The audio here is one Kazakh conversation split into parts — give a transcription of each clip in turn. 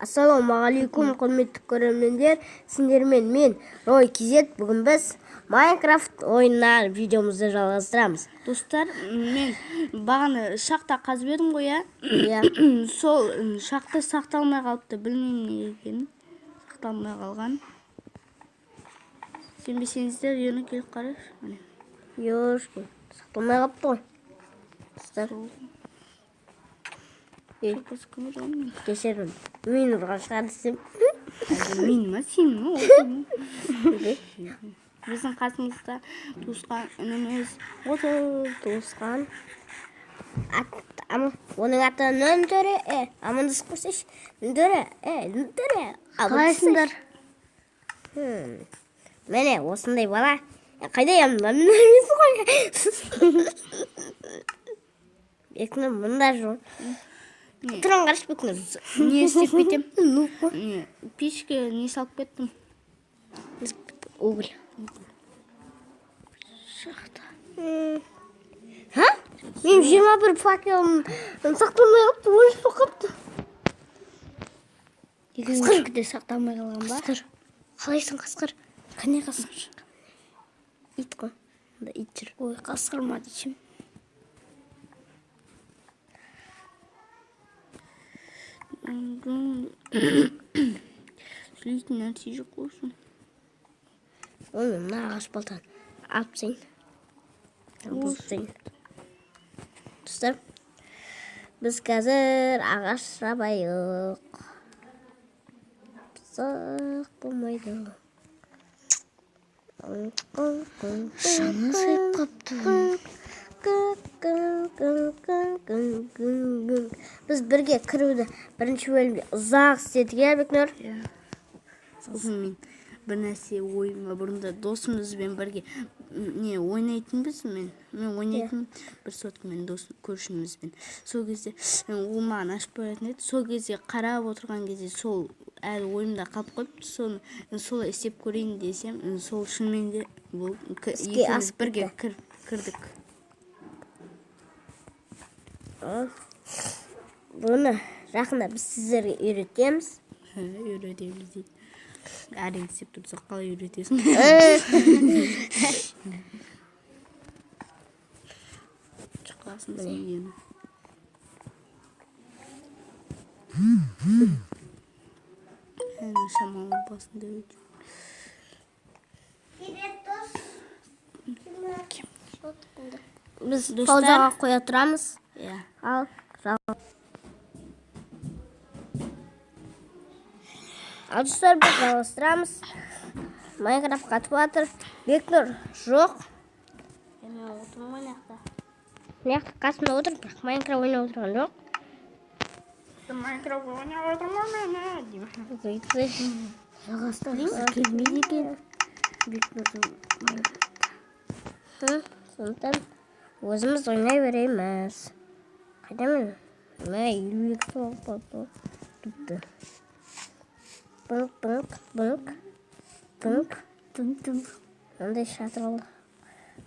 Ассалаумағалейкум, құрметті көрермендер. Сіздермен мен Рой Кизет. Бүгін біз Майнкрафт ойынына видеомызды жалғастырамыз. Достар, мен бағаны шақта қазып едім ғой, Иә. Сол шақты сақталмай қалыпты, білмеймін не екенін. Сақталмай қалған. Сенбесеңіздер, үйіне келіп қарайшы. Ешкім сақталмай қалыпты ғой. Достар. Кешірім. Мен ұрған шығар десем. Мен ма, сен ма? Біздің қасымызда туысқан ініміз отыр. Туысқан. Оның аты Нөндөрі. Амандасып көрсеш. Нөндөрі. Нөндөрі. Қалайсыңдар? Міне, осындай бала. Қайда ямын? Нөмесі ғой. Бекінім мұнда жоқ. Тұран қарыш бекінім. Не істеп кетем? Пешке не салып кеттім? Уголь. Шақта. Ха? Мен 21 факелым сақталмай қалыпты, ойыншы қапты. Қасқыр сақталмай қалған ба? Қасқыр. Қалайсың қасқыр? Қане қасқыр? Ит қой. Ит жүр. Ой, қасқыр ма дейшім. Сөйлейтін нәрсе жоқ қойсын. Ой, мына ағаш балтан алып тастайын. Достар, біз қазір ағаш жабайық. Пысық болмайды. Шаны сайып қапты. Біз бірге кіруді бірінші бөлімде ұзақ істедік, Бекнұр? Сосын мен бір нәрсе ойыма бұрында досымызбен бірге ойнайтынбыз. Мен ойнайтын бір соткамен көршімізбен. Сол кезде ол маған ашып беретін еді. Сол кезде қарап отырған кезде сол әлі ойымда қалып қойыпты. Солай істеп көрейін десем, сол шынымен де екеуміз бірге кірдік. Бұны жақында біз сіздерге үйретеміз. Үйретеміз дейді. Әрең істеп тұрсақ қалай үйретесің? Шыққасын сен ені. Әне шамалы басында өтіп. Біз паузаға қоя тұрамыз. Ал, достар, біз жалғастырамыз. Майнкрафт қатып жатыр. Бекнұр жоқ. Мен отырмын ойнақта. Маяқты қасымда отыр, бірақ Майнкрафт ойнап отырған жоқ. Майнкрафт ойнап отырмын мені. Жалғастырамыз. Келмейді екен. Бекнұрдың Майнкрафтта. Сондықтан өзіміз ойнай береміз. Қайдамын? Мә, 52 соғып қалды. Тұпты. Бұнық. Ондай шатыр алды.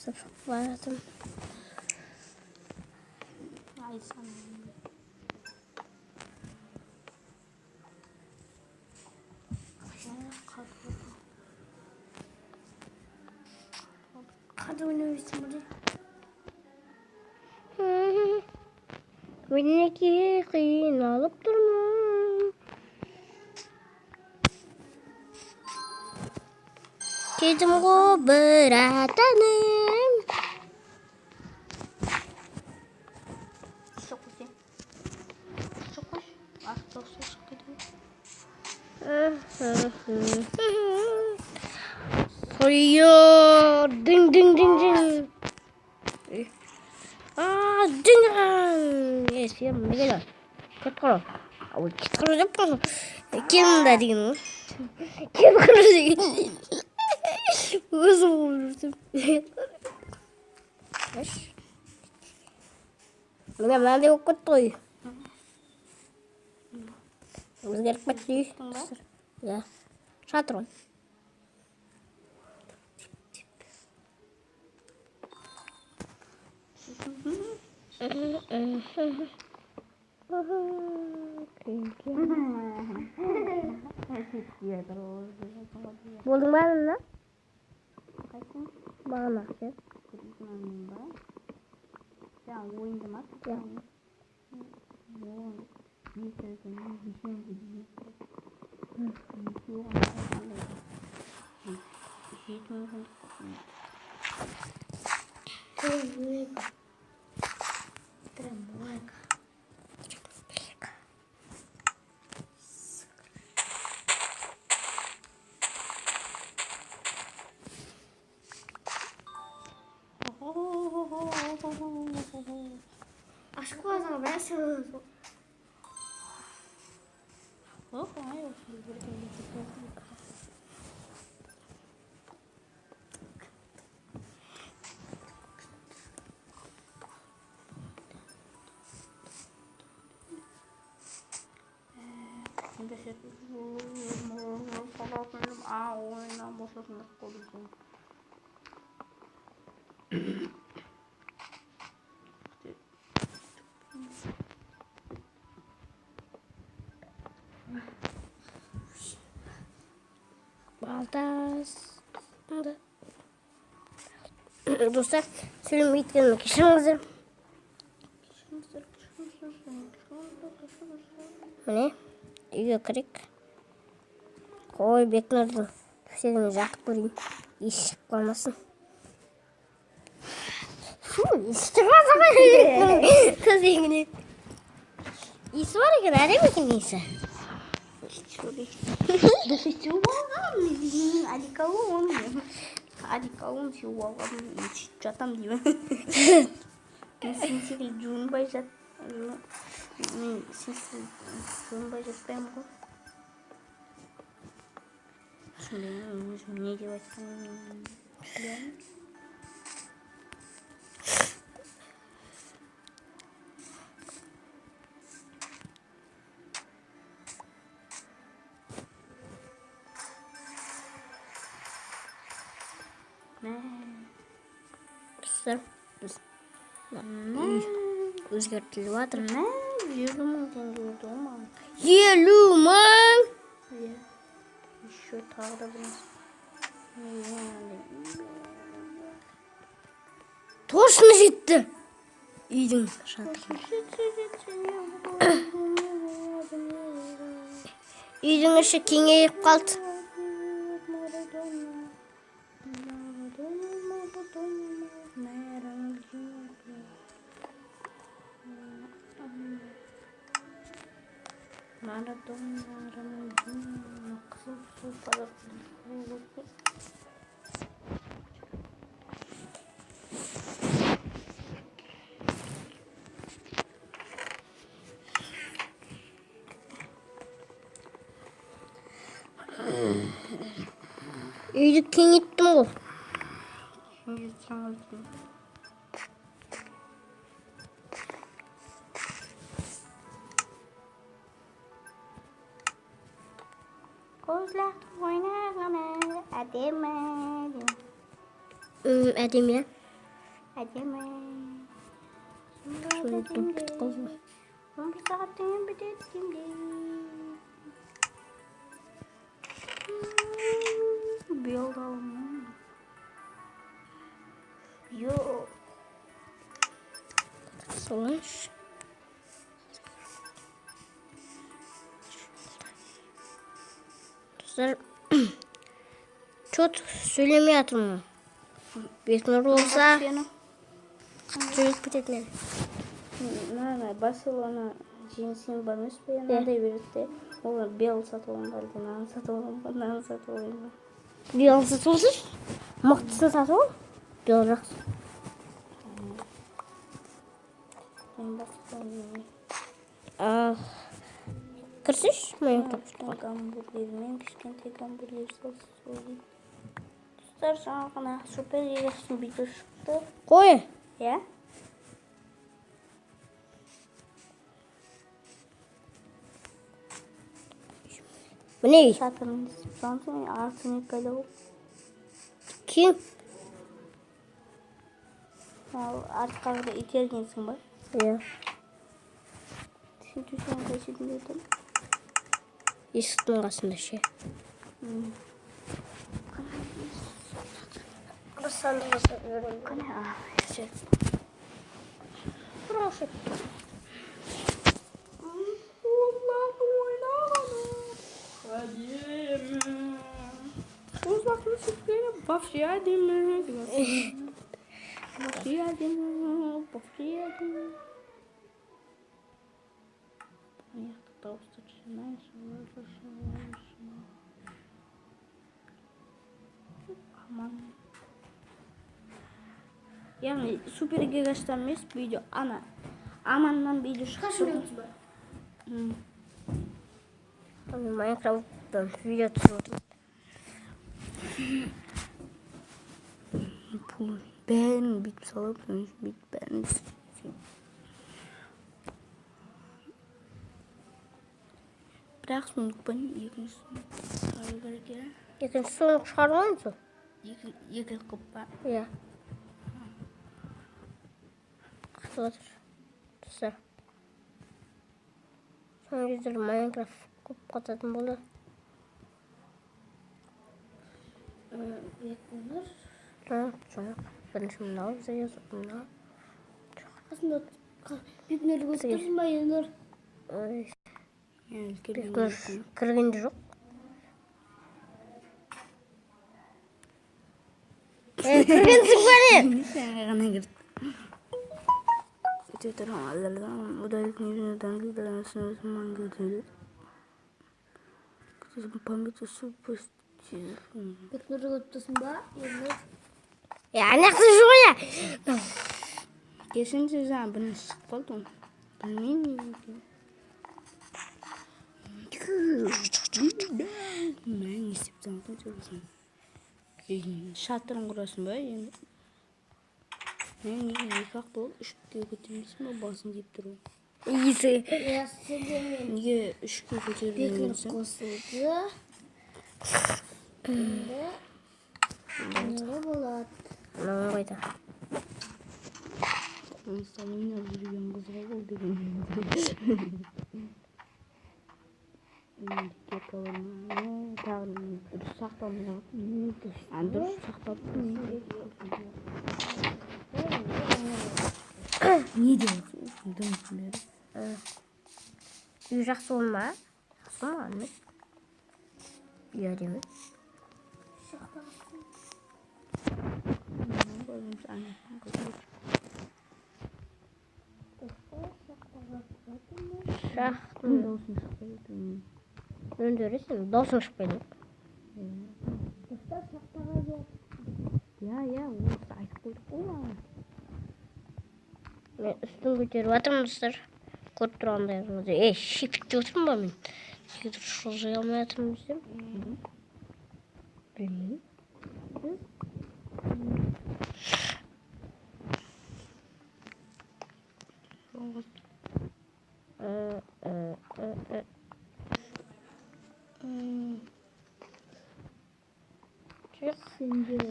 Сып-сып баратым. Қады ойнайсың бұдай? Өнеке қиналып тұрмын. Кетім ғой бір атаным. Шоқ өте. Шоқ қош. Артық шоқ кетіп. Сойыр. Дың. Дың. Сен мегелі. Кет құры. Кет құры деп қой. Келмді деген ғой. Кет құры деген. Өзім жүрсім. Мынандай болып кетті ғой. Өзгеріп кетті. Иә. Шатыр ғой. Buldun bana lan. Kaçın? Bana bakıyor. Kırmızının var. Ya oyunda mı? Ya. Bir sözünün bir şey gibi. Aşk olsun ben seviyorum. Oyundan boşaltmak olacağım. Baldas. Dostlar, film bitkilemek için hazır. Ne? İyi kırık. Koy beklerdim. Şeyden yakıp durayım. İş çıkmasın. İşte kazanır. Kız yengini. İyisi var ya kadar değil mi ki neyse? Adik kawun si wawam jatam di mana? Sinsi Jun bajat, sinsi Jun bajat pemko. Sebenarnya jawatan dan Dostlar. Özgürtülüyordur. ne? Yürüme deniyordu ama. Yeluman. Ya. Şu tağda bunu. Toşunu gitti. İyiydim. İyiydim ışık kengeyip kaldı. İyiydik kengeyittim o. Kozlar oynagana ademedim. Edeyim ya. Ademedim. Şöyle tık kozma. Bir saatten bitirdim de. Bir yolda olmam. Yok. Solange. Dostlar. Çok söylemiyorum. Bir nur olsa çocuk bitekler. Barcelona jinsin barmış bir yana da birlikte. Onlar bir yol satılan vardı. Nan satılan, banan satılan. Bir an satılsın. Mıhtısını satıl. Bir olarak. Ben Barcelona'yım. Ah. Kırsış mı yok? Hamburgerмен кішкентай гамбургер соғып достар жаңа ғана супер егістің видео шықты Koy. иә Bu ne? сатырын істеп сосын артын екілі Kim? артқағыда итергенсің ба Ya. сен түсің қайсысын дедім Есіктің қасында ше. Қырсанды қасында жүрген. Қане, ше. Прошу. Uzaklığı çıkıyor. Başladım. Yani süpürge göstermeyiz video amandan video çıkıyor. Minecraft'tan video tutuyorum. Ben bir salıp ben. Бірақ сондықтан екіншісін шығару керек иә. Екінші соны шығармаймыз ба? Екі қып па? Иә. Қысып отыр. Достар. Соңғы кездері Майнкрафт көп қататын болды. Екілер. Жоқ. Бірінші мынау бізде жазып мынау. Қасында бекінерлік өткірсін ба елдер? Кіргенде жоқ. Кіргенсің ба не? Сен ғана кірді. Өте тұрған алдардан ұдайлық нежіне даңғылдан өсін маңғылды. Күтесін паметі супосты. Бекінерлік өткірсін ба елдер? Аяқты жоқ я. Кесінші жаңа бірін шықып қалды. Білмеймін. Мен естіп танытын жүргізім. Шатырын құрасың ба енді? Мен екі-ақ болып үшке көтермесін ба басын деп тұру. Есі. Неге үшке көтермесін? Бекініп қосылды. Не болады? Мынау қайда? Салына жүрген қызға бұл деген. Тағын дұрыс сақталмай. Дұрыс сақталып. Не дейсің? Үй жақсы болма? Жақсы ма? Үй әдемі. Шақтың өндіресің, даусың шықпайды. Я, осы айтып қойдық қой маған. Мен үстін көтеріп атырмын достар. Көріп тұрғандайыңызды. Шекітте отырмын ба мен? Шекітіп жылжай алмай атырмын десем? Білмеймін.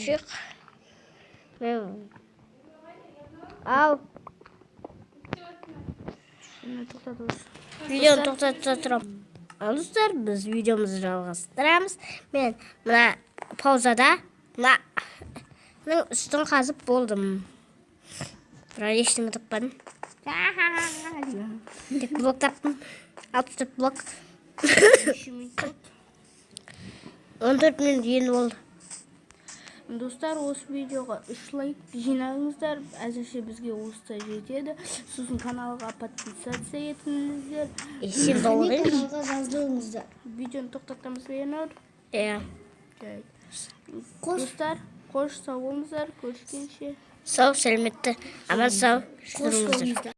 Çık. Al. Videoны тоқтата тұрамын. Достар, біз видеомызды жалғастырамыз. Мен мына паузада мынаның үстін қазып болдым. Бірақ ештеңе таппадым. Тек блок таптым. 64 блок. 14 минут енді болды. Достар, осы видеоға 3 лайк жинаңыздар. Әзірше бізге осылай жетеді. Сосын каналға подписация етіңіздер. Сен болғын. Каналға жаздыңыздар. Видеоны тоқтатамыз бейінер. Иә. Достар, қош сау болыңыздар. Көріскенше. Сау, сәлеметті. Аман сау. Қош болыңыздар.